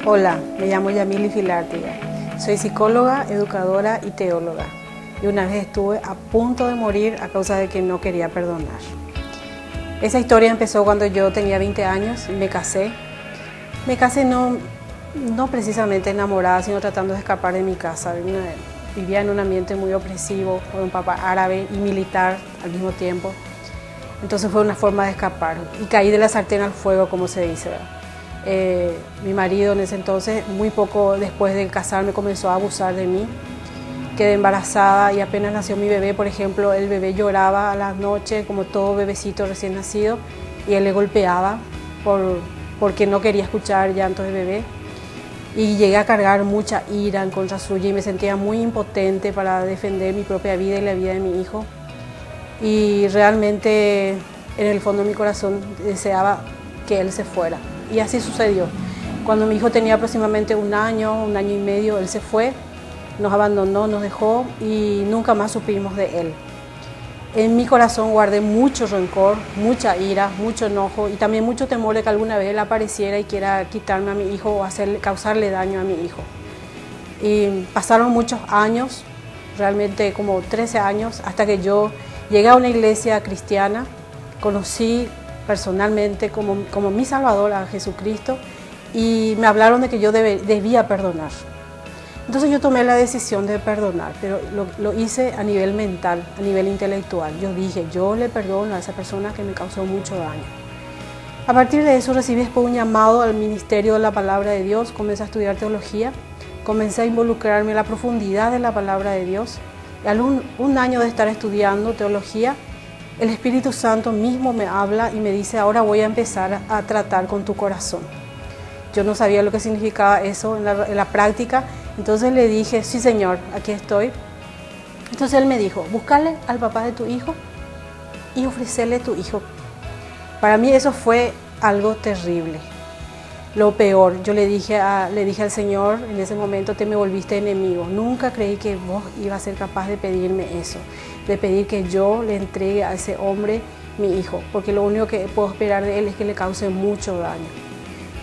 Hola, me llamo Yamili Filártiga. Soy psicóloga, educadora y teóloga. Y una vez estuve a punto de morir a causa de que no quería perdonar. Esa historia empezó cuando yo tenía 20 años y me casé. Me casé no precisamente enamorada, sino tratando de escapar de mi casa. Vivía en un ambiente muy opresivo, con un papá árabe y militar al mismo tiempo. Entonces fue una forma de escapar. Y caí de la sartén al fuego, como se dice, ¿verdad? Mi marido en ese entonces, muy poco después de casarme, comenzó a abusar de mí. Quedé embarazada y apenas nació mi bebé, por ejemplo, el bebé lloraba a la noche como todo bebecito recién nacido y él le golpeaba porque no quería escuchar llantos de bebé. Y llegué a cargar mucha ira en contra suya y me sentía muy impotente para defender mi propia vida y la vida de mi hijo. Y realmente en el fondo de mi corazón deseaba que él se fuera. Y así sucedió. Cuando mi hijo tenía aproximadamente un año y medio, él se fue, nos abandonó, nos dejó y nunca más supimos de él. En mi corazón guardé mucho rencor, mucha ira, mucho enojo y también mucho temor de que alguna vez él apareciera y quiera quitarme a mi hijo o causarle daño a mi hijo. Y pasaron muchos años, realmente como 13 años, hasta que yo llegué a una iglesia cristiana, conocí personalmente como mi Salvador a Jesucristo y me hablaron de que yo debía perdonar. Entonces yo tomé la decisión de perdonar, pero lo hice a nivel mental, a nivel intelectual. Yo dije, yo le perdono a esa persona que me causó mucho daño. A partir de eso recibí después un llamado al ministerio de la palabra de Dios, comencé a estudiar teología, comencé a involucrarme en la profundidad de la palabra de Dios. Y al un año de estar estudiando teología, el Espíritu Santo mismo me habla y me dice, ahora voy a empezar a tratar con tu corazón. Yo no sabía lo que significaba eso en la práctica, entonces le dije, sí Señor, aquí estoy. Entonces él me dijo, búscale al papá de tu hijo y ofrecerle tu hijo. Para mí eso fue algo terrible, lo peor. Yo le dije al Señor en ese momento, te me volviste enemigo. Nunca creí que vos ibas a ser capaz de pedirme eso, de pedir que yo le entregue a ese hombre mi hijo, porque lo único que puedo esperar de él es que le cause mucho daño.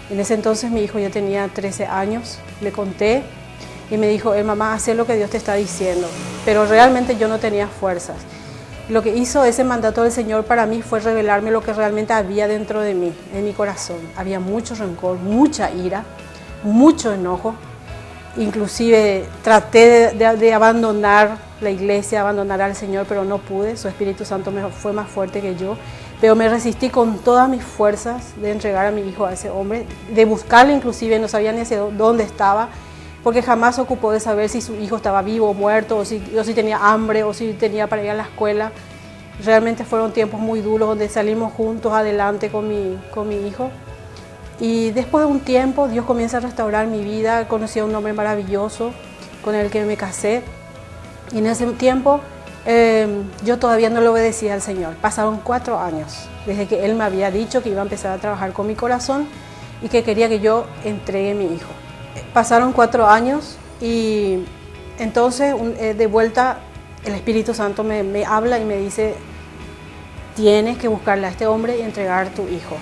En ese entonces mi hijo ya tenía 13 años, le conté y me dijo, mamá, haz lo que Dios te está diciendo, pero realmente yo no tenía fuerzas. Lo que hizo ese mandato del Señor para mí fue revelarme lo que realmente había dentro de mí, en mi corazón. Había mucho rencor, mucha ira, mucho enojo. Inclusive traté de abandonar la iglesia, abandonar al Señor, pero no pude. Su Espíritu Santo fue más fuerte que yo. Pero me resistí con todas mis fuerzas de entregar a mi hijo a ese hombre, de buscarle inclusive, no sabía ni dónde estaba, porque jamás se ocupó de saber si su hijo estaba vivo o muerto, o si tenía hambre, o si tenía para ir a la escuela. Realmente fueron tiempos muy duros donde salimos juntos adelante con mi hijo. Y después de un tiempo Dios comienza a restaurar mi vida, conocí a un hombre maravilloso con el que me casé. Y en ese tiempo yo todavía no le obedecía al Señor. Pasaron 4 años desde que Él me había dicho que iba a empezar a trabajar con mi corazón y que quería que yo entregue a mi hijo. Pasaron 4 años y entonces de vuelta el Espíritu Santo me habla y me dice, tienes que buscarle a este hombre y entregar a tu hijo.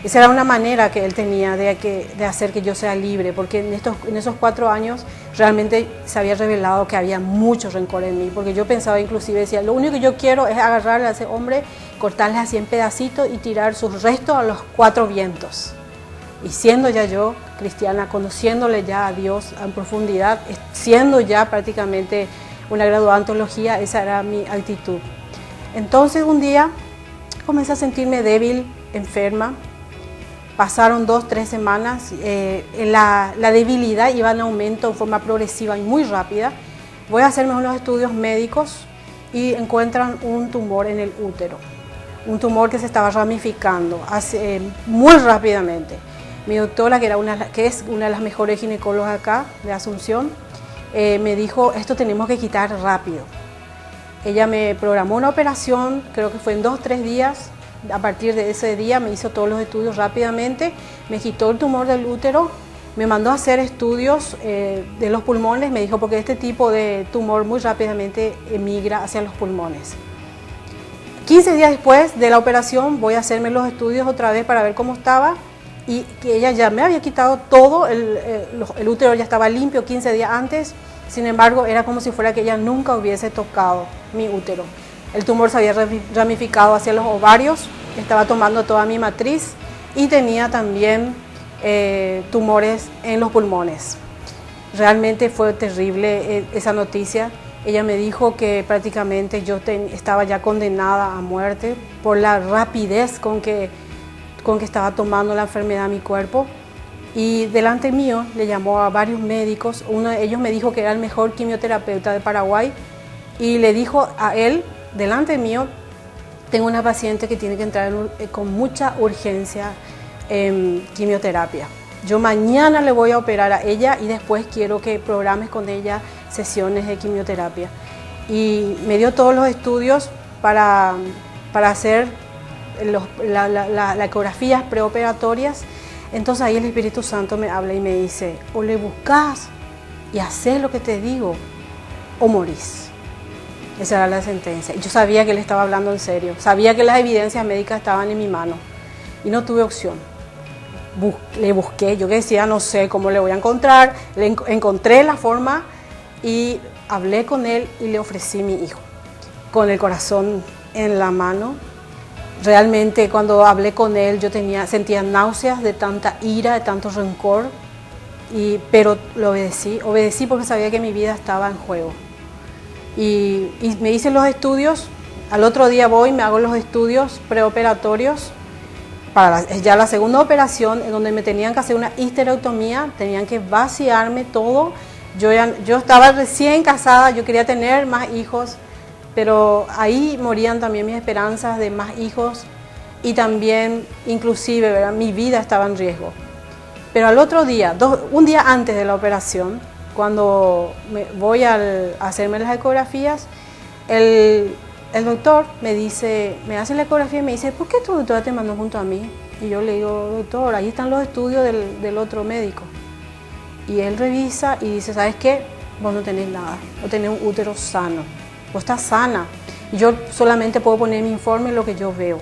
Esa era una manera que él tenía de hacer que yo sea libre, porque en esos 4 años realmente se había revelado que había mucho rencor en mí, porque yo pensaba inclusive, decía, lo único que yo quiero es agarrarle a ese hombre, cortarle así en pedacitos y tirar sus restos a los 4 vientos. Y siendo ya yo cristiana, conociéndole ya a Dios en profundidad, siendo ya prácticamente una graduada en teología, esa era mi actitud. Entonces un día comencé a sentirme débil, enferma. Pasaron 2-3 semanas, la debilidad iba en aumento en forma progresiva y muy rápida. Voy a hacerme unos estudios médicos y encuentran un tumor en el útero. Un tumor que se estaba ramificando muy rápidamente. Mi doctora, que es una de las mejores ginecólogas acá de Asunción, me dijo, esto tenemos que quitar rápido. Ella me programó una operación, creo que fue en 2-3 días. A partir de ese día me hizo todos los estudios rápidamente, me quitó el tumor del útero, me mandó a hacer estudios de los pulmones, me dijo porque este tipo de tumor muy rápidamente emigra hacia los pulmones. 15 días después de la operación voy a hacerme los estudios otra vez para ver cómo estaba y que ella ya me había quitado todo, el útero ya estaba limpio 15 días antes. Sin embargo, era como si fuera que ella nunca hubiese tocado mi útero. El tumor se había ramificado hacia los ovarios, estaba tomando toda mi matriz y tenía también tumores en los pulmones. Realmente fue terrible esa noticia. Ella me dijo que prácticamente yo estaba ya condenada a muerte por la rapidez con que estaba tomando la enfermedad a mi cuerpo. Y delante mío le llamó a varios médicos. Uno de ellos me dijo que era el mejor quimioterapeuta de Paraguay y le dijo a él, delante mío, tengo una paciente que tiene que entrar con mucha urgencia en quimioterapia. Yo mañana le voy a operar a ella y después quiero que programes con ella sesiones de quimioterapia. Y me dio todos los estudios para hacer las ecografías preoperatorias. Entonces ahí el Espíritu Santo me habla y me dice, o le buscas y haces lo que te digo, o morís. Esa era la sentencia. Y yo sabía que él estaba hablando en serio. Sabía que las evidencias médicas estaban en mi mano. Y no tuve opción. Le busqué, yo que decía, no sé cómo le voy a encontrar. Encontré la forma y hablé con él y le ofrecí mi hijo. Con el corazón en la mano. Realmente cuando hablé con él yo sentía náuseas de tanta ira, de tanto rencor, pero lo obedecí porque sabía que mi vida estaba en juego. Y me hice los estudios, al otro día voy, me hago los estudios preoperatorios para ya la segunda operación, en donde me tenían que hacer una histerectomía, tenían que vaciarme todo. Yo estaba recién casada, yo quería tener más hijos, pero ahí morían también mis esperanzas de más hijos y también, inclusive, ¿verdad?, mi vida estaba en riesgo. Pero al otro día, un día antes de la operación, cuando voy a hacerme las ecografías, el doctor me hace la ecografía y me dice, ¿por qué tu doctora te mandó junto a mí? Y yo le digo, doctor, ahí están los estudios del otro médico. Y él revisa y dice, ¿sabes qué? Vos no tenés nada, vos tenés un útero sano. Vos estás sana. Yo solamente puedo poner mi informe en lo que yo veo.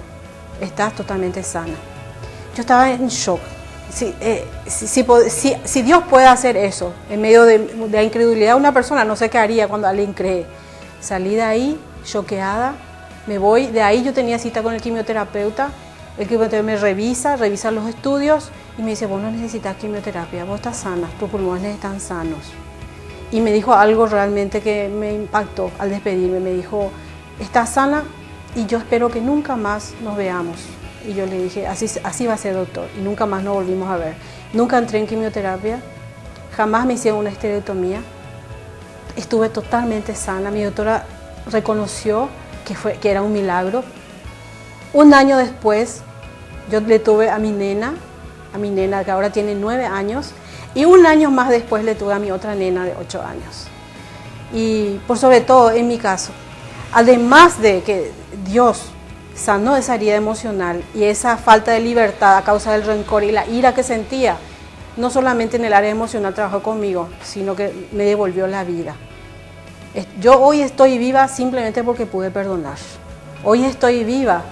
Estás totalmente sana. Yo estaba en shock. Si Dios puede hacer eso en medio de la incredulidad de una persona, no sé qué haría cuando alguien cree. Salí de ahí, choqueada, me voy. De ahí yo tenía cita con el quimioterapeuta. El quimioterapeuta me revisa los estudios y me dice, vos no necesitas quimioterapia, vos estás sana, tus pulmones están sanos. Y me dijo algo realmente que me impactó al despedirme. Me dijo, estás sana y yo espero que nunca más nos veamos. Y yo le dije, así va a ser, doctor. Y nunca más nos volvimos a ver. Nunca entré en quimioterapia, jamás me hicieron una histerectomía. Estuve totalmente sana. Mi doctora reconoció que era un milagro. Un año después, yo le tuve a mi nena que ahora tiene 9 años. Y un año más después le tuve a mi otra nena de 8 años. Y por sobre todo, en mi caso, además de que Dios sanó esa herida emocional y esa falta de libertad a causa del rencor y la ira que sentía, no solamente en el área emocional trabajó conmigo, sino que me devolvió la vida. Yo hoy estoy viva simplemente porque pude perdonar. Hoy estoy viva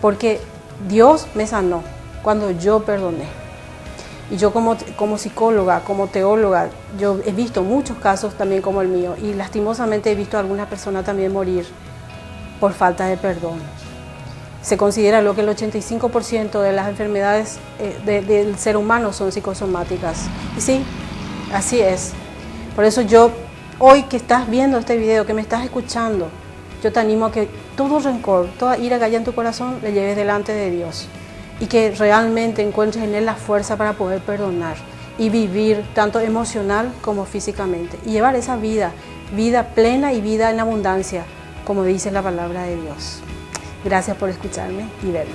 porque Dios me sanó cuando yo perdoné. Y yo como psicóloga, como teóloga, yo he visto muchos casos también como el mío y lastimosamente he visto a algunas personas también morir por falta de perdón. Se considera lo que el 85% de las enfermedades del ser humano son psicosomáticas. Y sí, así es. Por eso yo, hoy que estás viendo este video, que me estás escuchando, yo te animo a que todo rencor, toda ira que haya en tu corazón, le lleves delante de Dios. Y que realmente encuentres en Él la fuerza para poder perdonar y vivir tanto emocional como físicamente. Y llevar esa vida plena y vida en abundancia, como dice la palabra de Dios. Gracias por escucharme y verme.